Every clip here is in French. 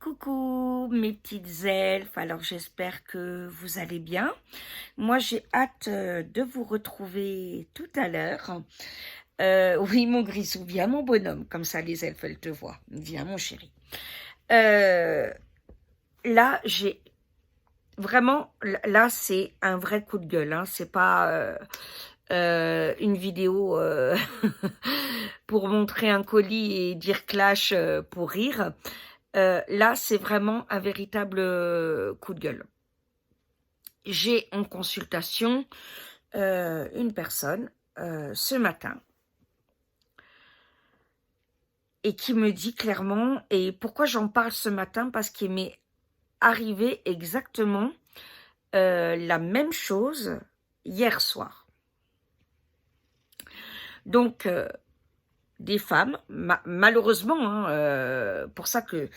Coucou mes petites elfes, alors j'espère que vous allez bien. Moi j'ai hâte de vous retrouver tout à l'heure. Oui mon grisou, viens mon bonhomme, comme ça les elfes elles te voient. Viens mon chéri. Euh, Là j'ai vraiment, là c'est un vrai coup de gueule, hein. C'est pas une vidéo pour montrer un colis et dire clash pour rire. Là, c'est vraiment un véritable coup de gueule. J'ai en consultation une personne ce matin et qui me dit clairement, et pourquoi j'en parle ce matin, parce qu'il m'est arrivé exactement la même chose hier soir. Donc, des femmes, malheureusement, hein, pour ça que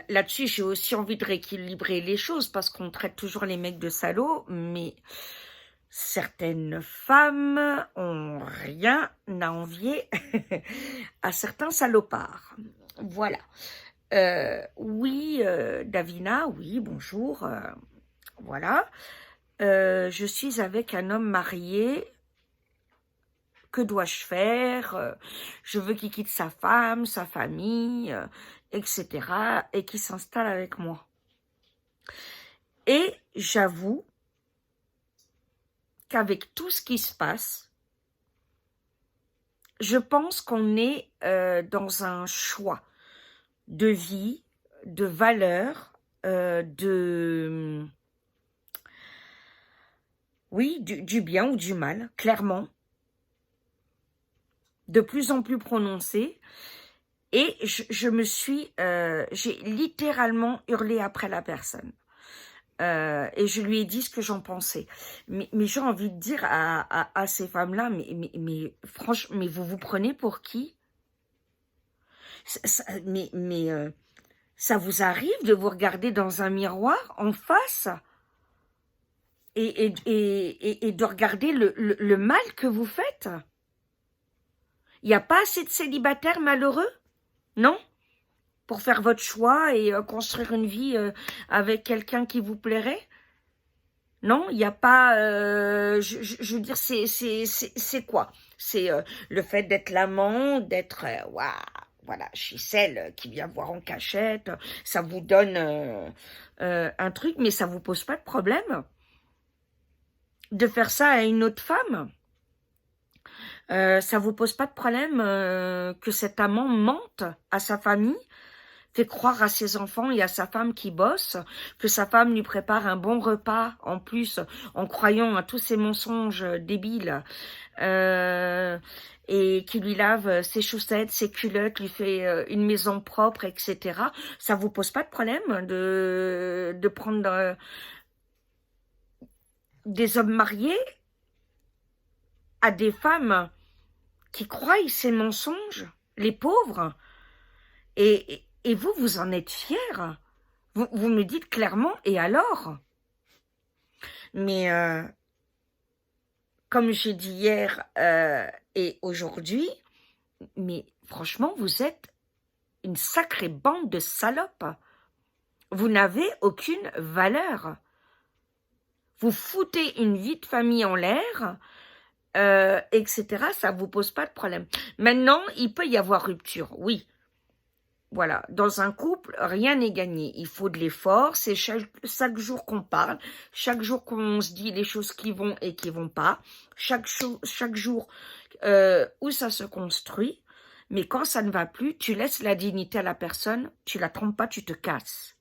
là-dessus, j'ai aussi envie de rééquilibrer les choses parce qu'on traite toujours les mecs de salauds, mais certaines femmes ont rien à envier à certains salopards. Voilà. Oui, Davina, oui, bonjour. Voilà. Je suis avec un homme marié. Que dois-je faire? Je veux qu'il quitte sa femme, sa famille, etc. et qu'il s'installe avec moi. Et j'avoue qu'avec tout ce qui se passe, je pense qu'on est dans un choix de vie, de valeurs, oui, du bien ou du mal, clairement, de plus en plus prononcé. Et je me suis, j'ai littéralement hurlé après la personne. Et je lui ai dit ce que j'en pensais. Mais j'ai envie de dire à ces femmes-là, mais franchement, mais vous vous prenez pour qui? Ça vous arrive de vous regarder dans un miroir en face et de regarder le mal que vous faites? Il n'y a pas assez de célibataires malheureux? Non? Pour faire votre choix et construire une vie avec quelqu'un qui vous plairait? Non, il n'y a pas, je veux dire, c'est quoi? C'est le fait d'être l'amant, d'être, waouh, voilà, je suis celle qui vient voir en cachette, ça vous donne un truc, mais ça vous pose pas de problème de faire ça à une autre femme? Ça vous pose pas de problème que cet amant mente à sa famille, fait croire à ses enfants et à sa femme qui bosse, que sa femme lui prépare un bon repas, en plus, en croyant à tous ces mensonges débiles, et qui lui lave ses chaussettes, ses culottes, lui fait une maison propre, etc. Ça vous pose pas de problème de prendre des hommes mariés à des femmes qui croient ces mensonges, les pauvres, et vous, vous en êtes fiers? Vous me dites clairement, et alors? Mais comme j'ai dit hier et aujourd'hui, mais franchement, vous êtes une sacrée bande de salopes. Vous n'avez aucune valeur. Vous foutez une vie de famille en l'air, etc. Ça ne vous pose pas de problème. Maintenant, il peut y avoir rupture, oui. Voilà, dans un couple, rien n'est gagné. Il faut de l'effort, c'est chaque jour qu'on parle, chaque jour qu'on se dit les choses qui vont et qui vont pas, chaque jour où ça se construit. Mais quand ça ne va plus, tu laisses la dignité à la personne, tu la trompes pas, tu te casses.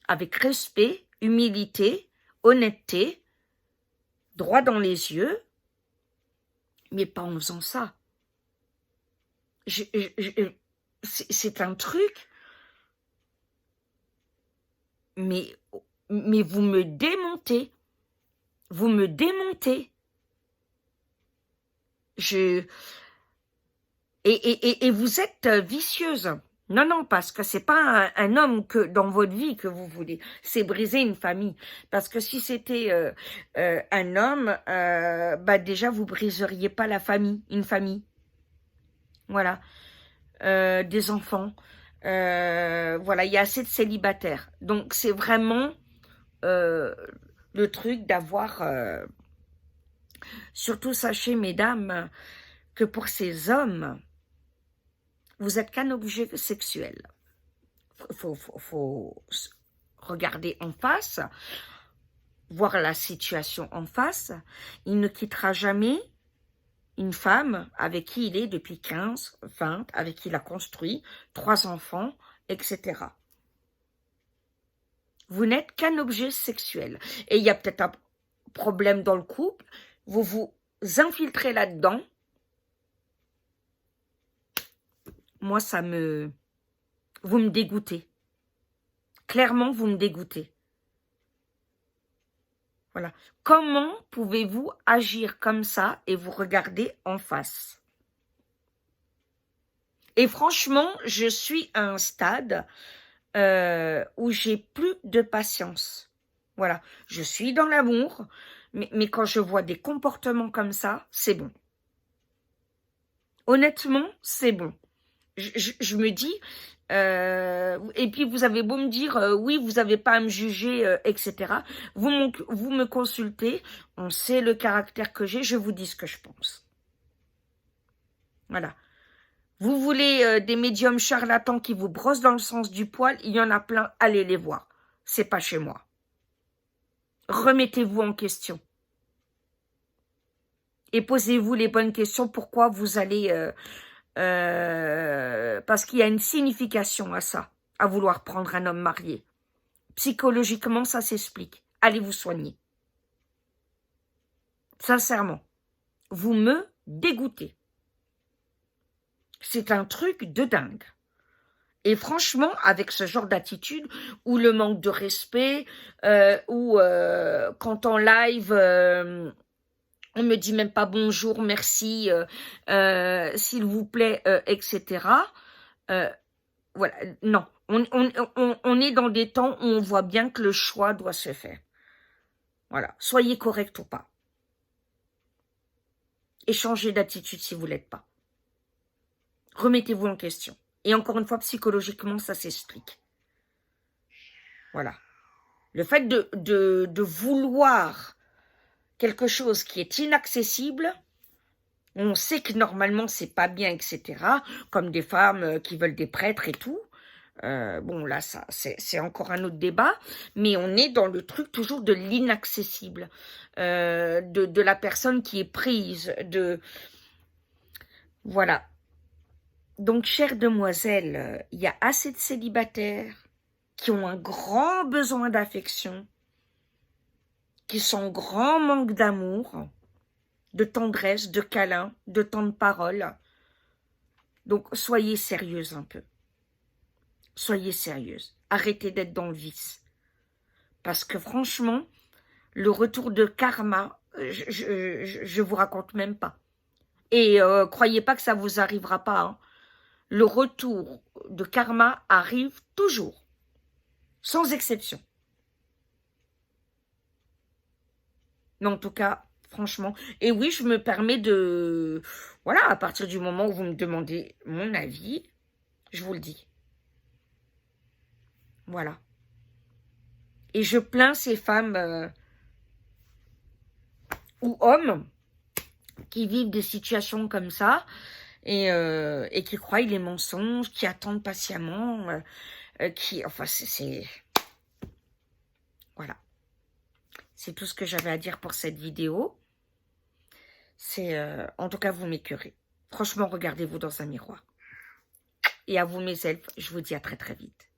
Avec respect, humilité, honnêteté, droit dans les yeux, mais pas en faisant ça. C'est un truc, mais vous me démontez. Vous me démontez. Et vous êtes vicieuse. Non, non, parce que c'est pas un homme que dans votre vie que vous voulez. C'est briser une famille. Parce que si c'était un homme, bah déjà vous briseriez pas la famille, une famille. Voilà. Des enfants. Voilà, il y a assez de célibataires. Donc, c'est vraiment le truc d'avoir... surtout, sachez, mesdames, que pour ces hommes, vous êtes qu'un objet sexuel. Faut regarder en face, voir la situation en face. Il ne quittera jamais une femme avec qui il est depuis 15, 20, avec qui il a construit 3 enfants, etc. Vous n'êtes qu'un objet sexuel. Et il y a peut-être un problème dans le couple, vous vous infiltrez là-dedans. Moi, vous me dégoûtez. Clairement, vous me dégoûtez. Voilà. Comment pouvez-vous agir comme ça et vous regarder en face? Et franchement, je suis à un stade où j'ai plus de patience. Voilà. Je suis dans l'amour, mais quand je vois des comportements comme ça, c'est bon. Honnêtement, c'est bon. Je me dis, et puis vous avez beau me dire, oui, vous n'avez pas à me juger, etc. Vous me consultez, on sait le caractère que j'ai, je vous dis ce que je pense. Voilà. Vous voulez des médiums charlatans qui vous brossent dans le sens du poil, il y en a plein, allez les voir. C'est pas chez moi. Remettez-vous en question. Et posez-vous les bonnes questions, pourquoi vous allez... parce qu'il y a une signification à ça, à vouloir prendre un homme marié. Psychologiquement, ça s'explique. Allez vous soigner. Sincèrement, vous me dégoûtez. C'est un truc de dingue. Et franchement, avec ce genre d'attitude, ou le manque de respect, ou quand en live... on me dit même pas bonjour, merci, s'il vous plaît, etc. Voilà, non. On est dans des temps où on voit bien que le choix doit se faire. Voilà, soyez correct ou pas. Et changez d'attitude si vous ne l'êtes pas. Remettez-vous en question. Et encore une fois, psychologiquement, ça s'explique. Voilà. Le fait de vouloir quelque chose qui est inaccessible, on sait que normalement c'est pas bien, etc. Comme des femmes qui veulent des prêtres et tout. Bon là, ça c'est encore un autre débat, mais on est dans le truc toujours de l'inaccessible, de la personne qui est prise, voilà. Donc, chère demoiselle, il y a assez de célibataires qui ont un grand besoin d'affection, qui sont en grand manque d'amour, de tendresse, de câlin, de temps de parole. Donc, soyez sérieuse un peu. Soyez sérieuse. Arrêtez d'être dans le vice. Parce que franchement, le retour de karma, je vous raconte même pas. Et croyez pas que ça vous arrivera pas. Hein. Le retour de karma arrive toujours. Sans exception. Mais en tout cas, franchement. Et oui, je me permets de... Voilà, à partir du moment où vous me demandez mon avis, je vous le dis. Voilà. Et je plains ces femmes ou hommes qui vivent des situations comme ça et qui croient les mensonges, qui attendent patiemment, enfin, c'est... Voilà. C'est tout ce que j'avais à dire pour cette vidéo. C'est, en tout cas, vous m'écœurez. Franchement, regardez-vous dans un miroir. Et à vous, mes elfes, je vous dis à très très vite.